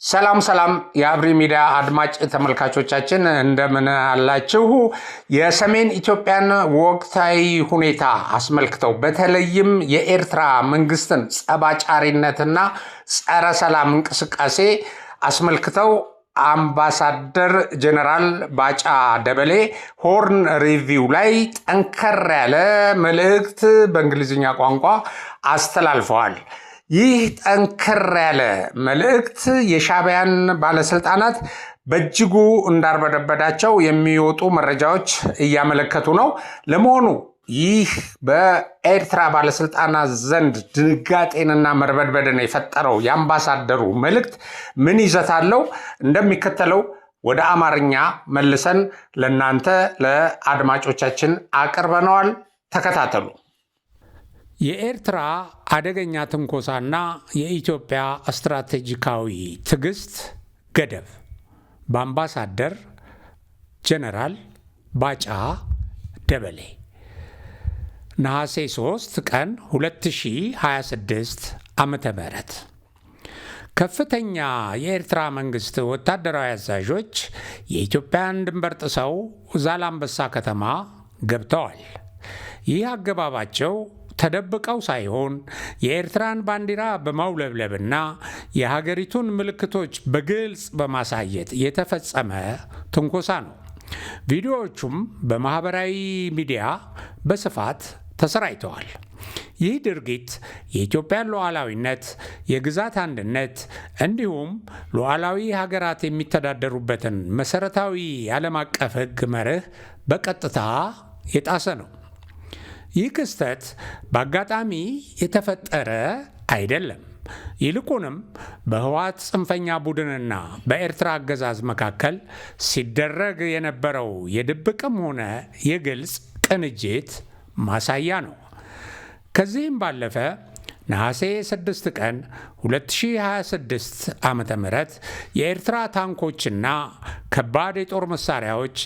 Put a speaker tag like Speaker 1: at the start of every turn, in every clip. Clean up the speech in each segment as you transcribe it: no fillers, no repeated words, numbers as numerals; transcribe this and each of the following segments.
Speaker 1: ሰላም የአብሪ ሚዲያ አድማጭ ተመልካቾቻችን እንደምን አላችሁ? የሰሜን ኢትዮጵያን ወቅታዊ ሁኔታ አስመልክተው በተለይም የኤርትራ መንግስትን ጸባጫሪነትና ጸረ ሰላም እንቅስቃሴ አስመልክተው አምባሳደር ጀነራል ባጫ ደበሌ ሆርን ሪቪው ላይ ጠንከር ያለ መልእክት በእንግሊዝኛ ቋንቋ አስተላልፈዋል። ይህ ጠንከር ያለ መልእክት የሻዕቢያን ባለስልጣናት በእጅጉ እንዳርበደበዳቸው የሚወጡ መረጃዎች እያመለከቱ ነው። ለመሆኑ ይህ በኤርትራ ባለስልጣናት ዘንድ ድንጋጤንና መርበድበድን የፈጠረው የአምባሳደሩ መልእክት ምን ይዘት አለው? እንደሚከተለው ወደ አማርኛ መልሰን ለእናንተ ለአድማጮቻችን አቅርበነዋል። ተከታተሉ።
Speaker 2: የኤርትራ አደገኛ ትንኮሳና የኢትዮጵያ ስትራቴጂካዊ ትዕግስት ገደብ በአምባሳደር ጀነራል ባጫ ደበሌ ነሐሴ 3 ቀን 2026 ዓ.ም። ከፍተኛ የኤርትራ መንግስት ወታደራዊ አዛዦች የኢትዮጵያን ድንበር ጥሰው ዛላምበሳ ከተማ ገብተዋል። ይህ አገባባቸው ተደብቀው ሳይሆን የኤርትራን ባንዲራ በማውለብለብና የሀገሪቱን ምልክቶች በግልጽ በማሳየት የተፈጸመ ትንኮሳ ነው። ቪዲዮዎቹም በማህበራዊ ሚዲያ በስፋት ተሰራጭተዋል። ይህ ድርጊት የኢትዮጵያን ሉዓላዊነት፣ የግዛት አንድነት እንዲሁም ሉዓላዊ ሀገራት የሚተዳደሩበትን መሰረታዊ ዓለም አቀፍ ሕግ መርህ በቀጥታ የጣሰ ነው። ይህ ክስተት በአጋጣሚ የተፈጠረ አይደለም። ይልቁንም በህወሓት ጽንፈኛ ቡድንና በኤርትራ አገዛዝ መካከል ሲደረግ የነበረው የድብቅም ሆነ የግልጽ ቅንጅት ማሳያ ነው። ከዚህም ባለፈ ነሐሴ 6 ቀን 2026 ዓ.ም የኤርትራ ታንኮችና ከባድ የጦር መሳሪያዎች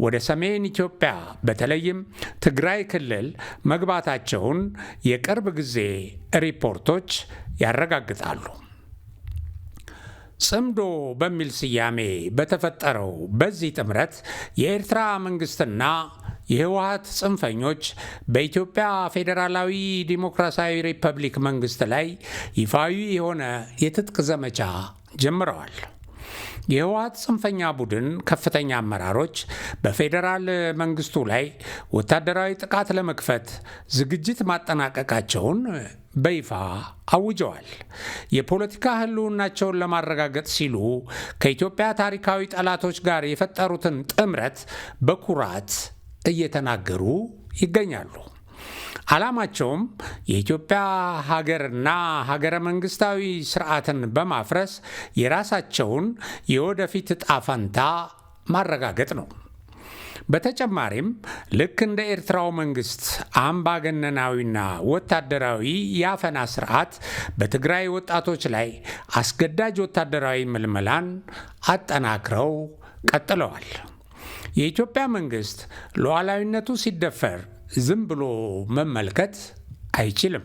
Speaker 2: ወደ ሰሜን ኢትዮጵያ በተለይም ትግራይ ክልል መግባታቸውን የቅርብ ጊዜ ሪፖርቶች ያረጋግጣሉ። ጽምዶ በሚል ስያሜ በተፈጠረው በዚህ ጥምረት የኤርትራ መንግስትና የህወሓት ጽንፈኞች በኢትዮጵያ ፌዴራላዊ ዲሞክራሲያዊ ሪፐብሊክ መንግስት ላይ ይፋዊ የሆነ የትጥቅ ዘመቻ ጀምረዋል። የህወሓት ጽንፈኛ ቡድን ከፍተኛ አመራሮች በፌዴራል መንግስቱ ላይ ወታደራዊ ጥቃት ለመክፈት ዝግጅት ማጠናቀቃቸውን በይፋ አውጀዋል። የፖለቲካ ህልውናቸውን ለማረጋገጥ ሲሉ ከኢትዮጵያ ታሪካዊ ጠላቶች ጋር የፈጠሩትን ጥምረት በኩራት እየተናገሩ ይገኛሉ። ዓላማቸውም የኢትዮጵያ ሀገርና ሀገረ መንግስታዊ ስርዓትን በማፍረስ የራሳቸውን የወደፊት ዕጣ ፈንታ ማረጋገጥ ነው። በተጨማሪም ልክ እንደ ኤርትራው መንግስት አምባገነናዊና ወታደራዊ የአፈና ስርዓት በትግራይ ወጣቶች ላይ አስገዳጅ ወታደራዊ ምልመላን አጠናክረው ቀጥለዋል። የኢትዮጵያ መንግስት ሉዓላዊነቱ ሲደፈር ዝም ብሎ መመልከት አይችልም።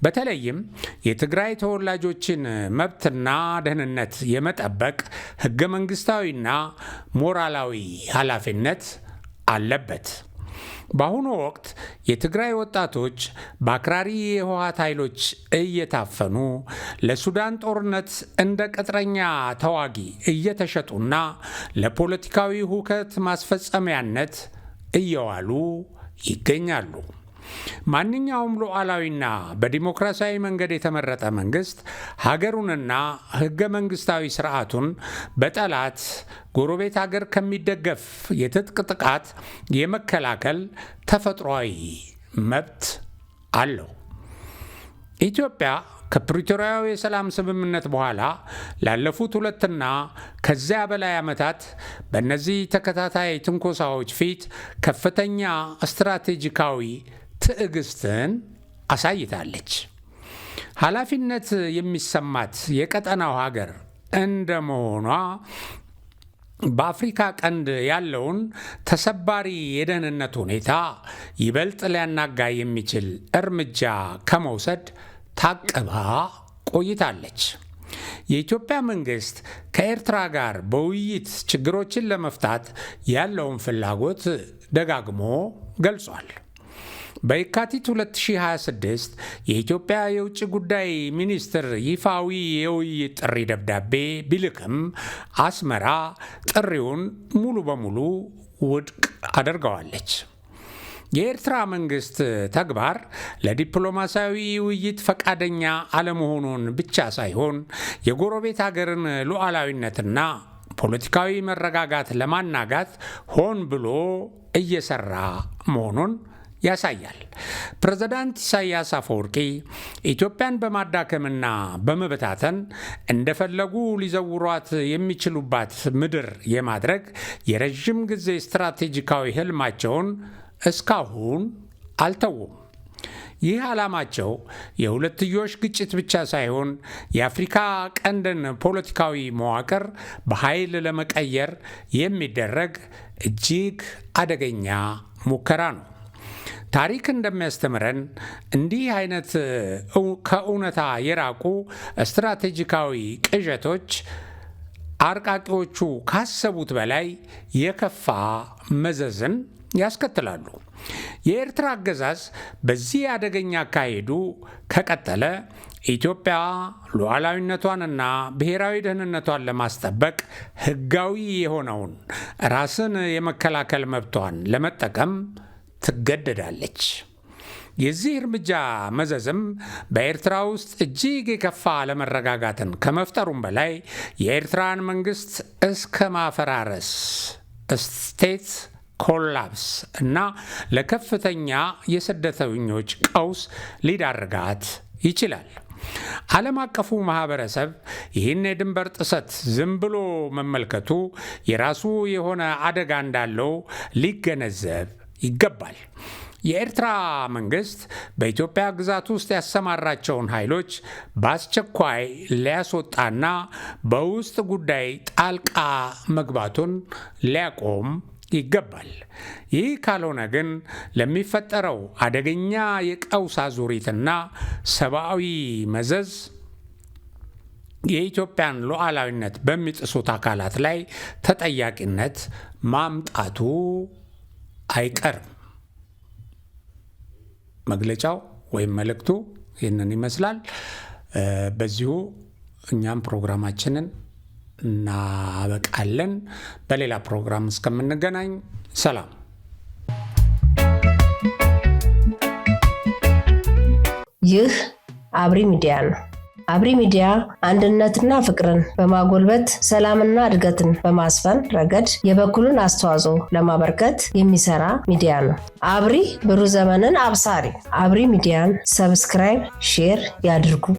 Speaker 2: በተለይም የትግራይ ተወላጆችን መብትና ደህንነት የመጠበቅ ህገ መንግስታዊና ሞራላዊ ኃላፊነት አለበት። በአሁኑ ወቅት የትግራይ ወጣቶች በአክራሪ የህወሓት ኃይሎች እየታፈኑ ለሱዳን ጦርነት እንደ ቅጥረኛ ተዋጊ እየተሸጡና ለፖለቲካዊ ሁከት ማስፈጸሚያነት እየዋሉ ይገኛሉ። ማንኛውም ሉዓላዊና በዲሞክራሲያዊ መንገድ የተመረጠ መንግስት ሀገሩንና ህገ መንግስታዊ ስርዓቱን በጠላት ጎረቤት ሀገር ከሚደገፍ የትጥቅ ጥቃት የመከላከል ተፈጥሯዊ መብት አለው። ኢትዮጵያ ከፕሪቶሪያው የሰላም ስምምነት በኋላ ላለፉት 2 ከዚያ በላይ ዓመታት በእነዚህ ተከታታይ ትንኮሳዎች ፊት ከፍተኛ ስትራቴጂካዊ ትዕግስትን አሳይታለች። ኃላፊነት የሚሰማት የቀጠናው ሀገር እንደመሆኗ በአፍሪካ ቀንድ ያለውን ተሰባሪ የደህንነት ሁኔታ ይበልጥ ሊያናጋ የሚችል እርምጃ ከመውሰድ ታቅባ ቆይታለች። የኢትዮጵያ መንግስት ከኤርትራ ጋር በውይይት ችግሮችን ለመፍታት ያለውን ፍላጎት ደጋግሞ ገልጿል። በየካቲት 2026 የኢትዮጵያ የውጭ ጉዳይ ሚኒስትር ይፋዊ የውይይት ጥሪ ደብዳቤ ቢልክም አስመራ ጥሪውን ሙሉ በሙሉ ውድቅ አድርገዋለች። የኤርትራ መንግስት ተግባር ለዲፕሎማሲያዊ ውይይት ፈቃደኛ አለመሆኑን ብቻ ሳይሆን የጎረቤት ሀገርን ሉዓላዊነትና ፖለቲካዊ መረጋጋት ለማናጋት ሆን ብሎ እየሰራ መሆኑን ያሳያል። ፕሬዝዳንት ኢሳያስ አፈወርቂ ኢትዮጵያን በማዳከምና በመበታተን እንደፈለጉ ሊዘውሯት የሚችሉባት ምድር የማድረግ የረዥም ጊዜ ስትራቴጂካዊ ህልማቸውን እስካሁን አልተውም። ይህ ዓላማቸው የሁለትዮሽ ግጭት ብቻ ሳይሆን የአፍሪካ ቀንድን ፖለቲካዊ መዋቅር በኃይል ለመቀየር የሚደረግ እጅግ አደገኛ ሙከራ ነው። ታሪክ እንደሚያስተምረን እንዲህ አይነት ከእውነታ የራቁ ስትራቴጂካዊ ቅዠቶች አርቃቂዎቹ ካሰቡት በላይ የከፋ መዘዝን ያስከትላሉ። የኤርትራ አገዛዝ በዚህ አደገኛ አካሄዱ ከቀጠለ ኢትዮጵያ ሉዓላዊነቷንና ብሔራዊ ደህንነቷን ለማስጠበቅ ሕጋዊ የሆነውን ራስን የመከላከል መብቷን ለመጠቀም ትገደዳለች። የዚህ እርምጃ መዘዝም በኤርትራ ውስጥ እጅግ የከፋ አለመረጋጋትን ከመፍጠሩም በላይ የኤርትራን መንግስት እስከ ማፈራረስ ስቴት ኮላፕስ እና ለከፍተኛ የስደተኞች ቀውስ ሊዳርጋት ይችላል። ዓለም አቀፉ ማህበረሰብ ይህን የድንበር ጥሰት ዝም ብሎ መመልከቱ የራሱ የሆነ አደጋ እንዳለው ሊገነዘብ ይገባል። የኤርትራ መንግስት በኢትዮጵያ ግዛት ውስጥ ያሰማራቸውን ኃይሎች በአስቸኳይ ሊያስወጣና በውስጥ ጉዳይ ጣልቃ መግባቱን ሊያቆም ይገባል። ይህ ካልሆነ ግን ለሚፈጠረው አደገኛ የቀውስ አዙሪትና ሰብአዊ መዘዝ የኢትዮጵያን ሉዓላዊነት በሚጥሱት አካላት ላይ ተጠያቂነት ማምጣቱ አይቀርም። መግለጫው ወይም መልእክቱ ይህንን ይመስላል። በዚሁ እኛም ፕሮግራማችንን እናበቃለን። በሌላ ፕሮግራም እስከምንገናኝ ሰላም።
Speaker 3: ይህ አብሪ ሚዲያ ነው። አብሪ ሚዲያ አንድነትና ፍቅርን በማጎልበት ሰላምና እድገትን በማስፈን ረገድ የበኩሉን አስተዋጽኦ ለማበርከት የሚሰራ ሚዲያ ነው። አብሪ ብሩህ ዘመንን አብሳሪ። አብሪ ሚዲያን ሰብስክራይብ፣ ሼር ያድርጉ።